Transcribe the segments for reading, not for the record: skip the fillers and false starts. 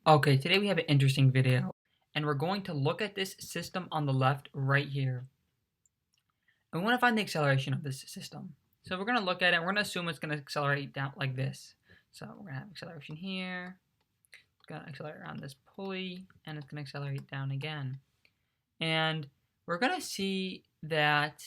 Okay, today we have an interesting video, and we're going to look at this system on the left right here. And we want to find the acceleration of this system. So we're going to look at it, we're going to assume it's going to accelerate down like this. So we're going to have acceleration here, it's going to accelerate around this pulley, and it's going to accelerate down again. And we're going to see that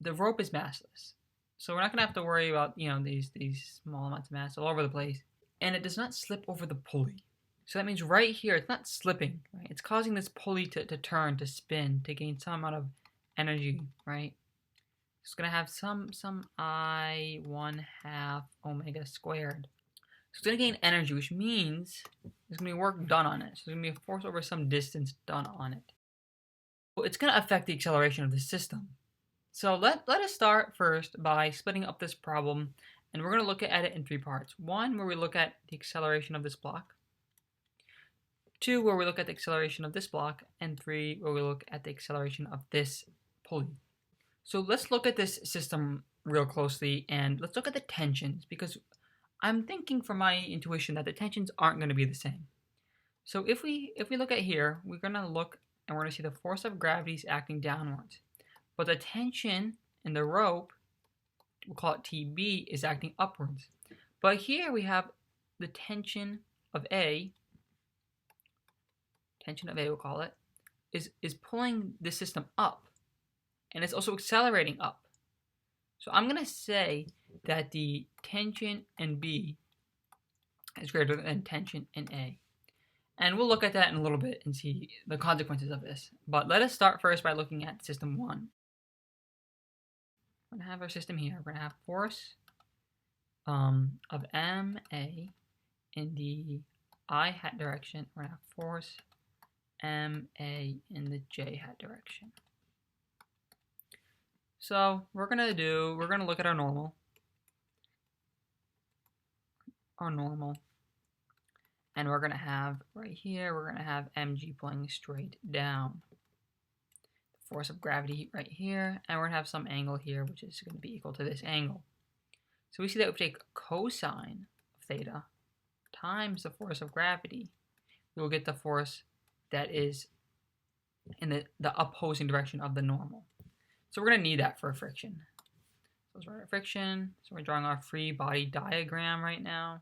the rope is massless. So we're not going to have to worry about, these small amounts of mass all over the place. And it does not slip over the pulley. So that means right here, it's not slipping, right? It's causing this pulley to turn, to spin, to gain some amount of energy, right? It's going to have some I 1/2 omega squared. So it's going to gain energy, which means there's going to be work done on it. So there's going to be a force over some distance done on it. Well, it's going to affect the acceleration of the system. So let us start first by splitting up this problem, and we're going to look at it in three parts. One, where we look at the acceleration of this block. Two, where we look at the acceleration of this block, and three, where we look at the acceleration of this pulley. So let's look at this system real closely, and let's look at the tensions, because I'm thinking from my intuition that the tensions aren't going to be the same. So if we look at here, we're going to look and we're going to see the force of gravity is acting downwards, but the tension in the rope, we'll call it TB, is acting upwards. But here we have the tension of A, we'll call it, is pulling the system up, and it's also accelerating up. So I'm going to say that the tension in B is greater than tension in A. And we'll look at that in a little bit and see the consequences of this. But let us start first by looking at system 1. We're going to have our system here. We're going to have force of MA in the I hat direction. We're going to have force MA in the J hat direction. So we're going to look at our normal. And we're going to have right here, we're going to have mg pulling straight down. The force of gravity right here, and we're going to have some angle here, which is going to be equal to this angle. So we see that if we take cosine of theta times the force of gravity, we will get the force that is in the opposing direction of the normal. So we're going to need that for friction. So let's write our friction. So we're drawing our free body diagram right now,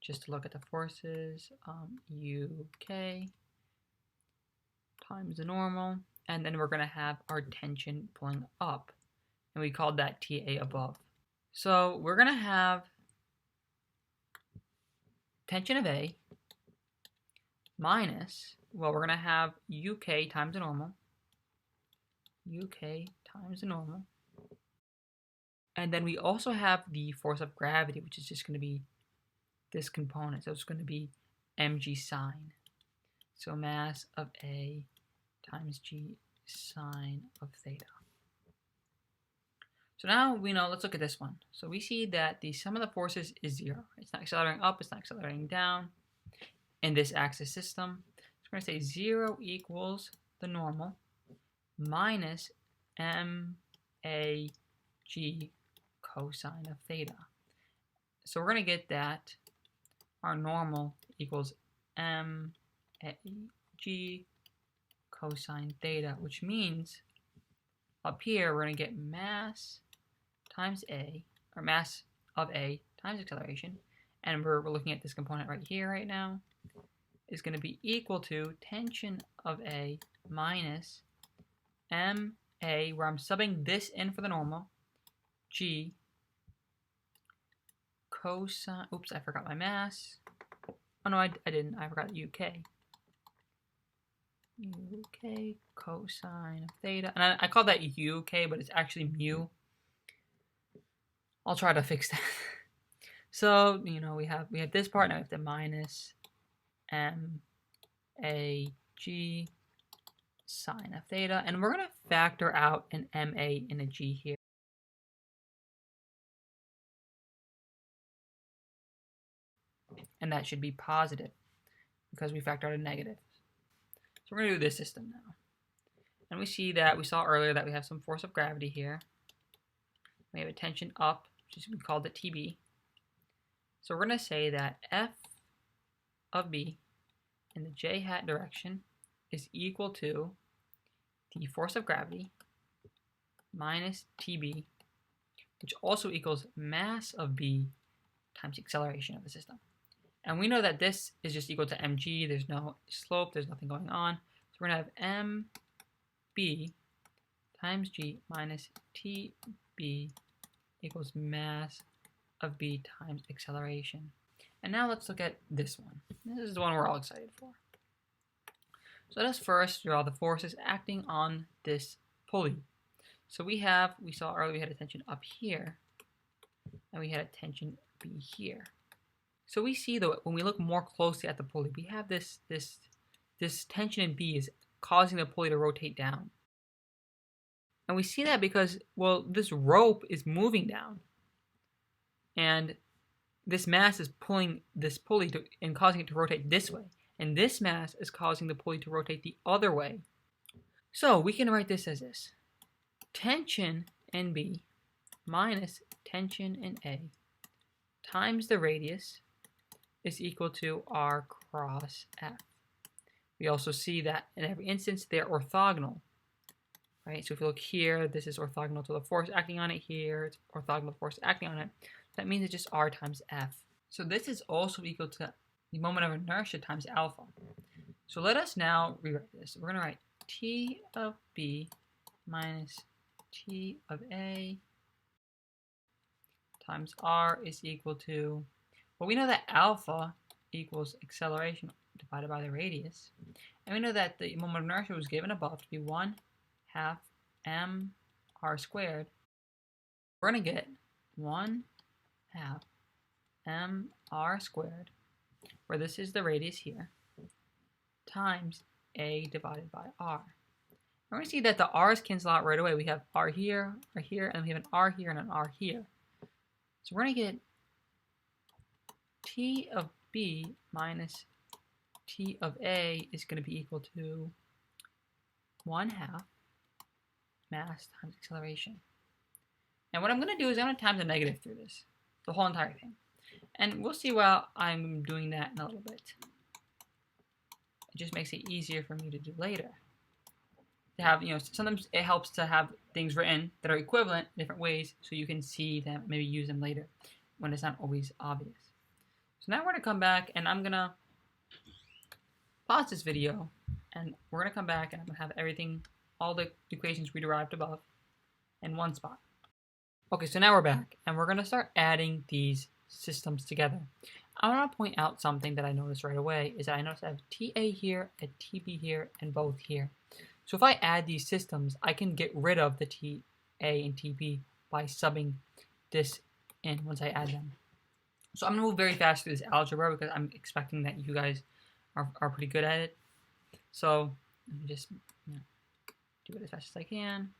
just to look at the forces. UK times the normal, and then we're going to have our tension pulling up, and we called that TA above. So we're going to have tension of A minus, well, we're going to have UK times the normal, and then we also have the force of gravity, which is just going to be this component. So it's going to be mg sine. So mass of A times g sine of theta. So now we know, let's look at this one. So we see that the sum of the forces is 0. It's not accelerating up, it's not accelerating down in this axis system. So we're going to say 0 equals the normal minus mag cosine of theta. So we're going to get that our normal equals mag cosine theta, which means up here we're going to get mass times A, or mass of A times acceleration, and we're looking at this component right here right now, is going to be equal to tension of A minus ma, where I'm subbing this in for the normal, g cosine, oops, I forgot my mass. Oh no, I didn't, I forgot UK cosine of theta, and I call that UK, but it's actually mu. I'll try to fix that. So we have this part. Now we have the minus mag sine of theta, and we're going to factor out an ma and a g here. And that should be positive because we factor out a negative. So we're going to do this system now. And we see that we saw earlier that we have some force of gravity here. We have a tension up, which is, we called it TB. So we're going to say that F of B in the j hat direction is equal to the force of gravity minus TB, which also equals mass of B times the acceleration of the system. And we know that this is just equal to mg. There's no slope. There's nothing going on. So we're going to have mb times g minus tb equals mass of b times acceleration. And now let's look at this one. This is the one we're all excited for. So let us first draw the forces acting on this pulley. So we saw earlier we had a tension up here, and we had a tension B here. So we see though, when we look more closely at the pulley, we have this tension in B is causing the pulley to rotate down. And we see that because, well, this rope is moving down. And this mass is pulling this pulley and causing it to rotate this way. And this mass is causing the pulley to rotate the other way. So we can write this as this. Tension in B minus tension in A times the radius is equal to R cross F. We also see that in every instance they're orthogonal, right? So if you look here, this is orthogonal to the force acting on it. Here, it's orthogonal to the force acting on it. That means it's just R times F. So this is also equal to the moment of inertia times alpha. So let us now rewrite this. We're going to write T of B minus T of A times R is equal to, well, we know that alpha equals acceleration divided by the radius. And we know that the moment of inertia was given above to be 1/2 mr squared. We're going to get 1/2 mr squared, where this is the radius here, times A divided by R. We're going to see that the R's cancel out right away. We have R here, and we have an R here and an R here. So we're going to get T of B minus T of A is going to be equal to 1/2 mass times acceleration. And what I'm going to do is I'm going to times a negative through this, the whole entire thing. And we'll see while I'm doing that in a little bit. It just makes it easier for me to do later. To have, sometimes it helps to have things written that are equivalent in different ways so you can see them, maybe use them later when it's not always obvious. So now we're going to come back and I'm going to pause this video and we're going to come back and I'm going to have everything, all the equations we derived above in one spot. Okay, so now we're back and we're going to start adding these systems together. I want to point out something that I noticed right away is that I noticed I have TA here, a TB here, and both here. So if I add these systems, I can get rid of the TA and TB by subbing this in once I add them. So I'm going to move very fast through this algebra because I'm expecting that you guys are pretty good at it. So let me just do it as fast as I can.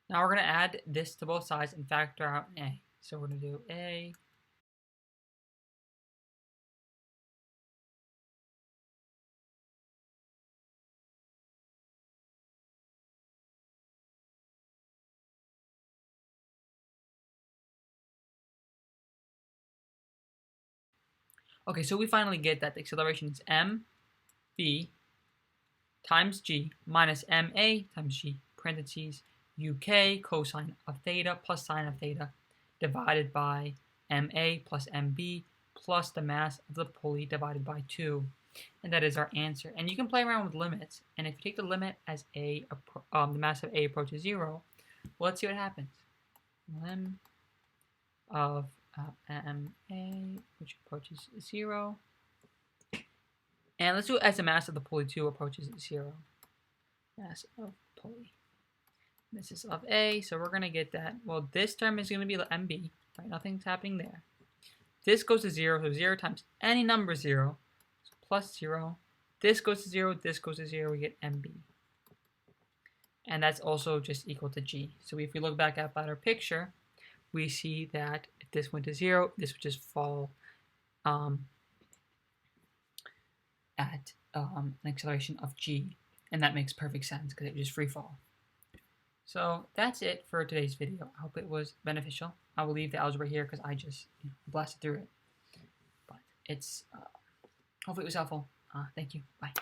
Now we're going to add this to both sides and factor out an A. So we're going to do A Okay, so we finally get that the acceleration is mb times g minus ma times g, parentheses, uk cosine of theta plus sine of theta divided by ma plus mb plus the mass of the pulley divided by 2. And that is our answer. And you can play around with limits. And if you take the limit as the mass of A approaches 0, well, let's see what happens. Lim of ma, which approaches 0. And let's do it as the mass of the pulley 2 approaches 0. Mass of pulley. This is of A, so we're going to get that. Well, this term is going to be mb, right? Nothing's happening there. This goes to 0, so 0 times any number 0, so plus 0. This goes to 0, this goes to 0, we get mb. And that's also just equal to g. So if we look back at our picture, we see that if this went to 0, this would just fall at an acceleration of g, and that makes perfect sense because it would just free fall. So that's it for today's video. I hope it was beneficial. I will leave the algebra here because I just blasted through it. But it's hopefully it was helpful. Thank you. Bye.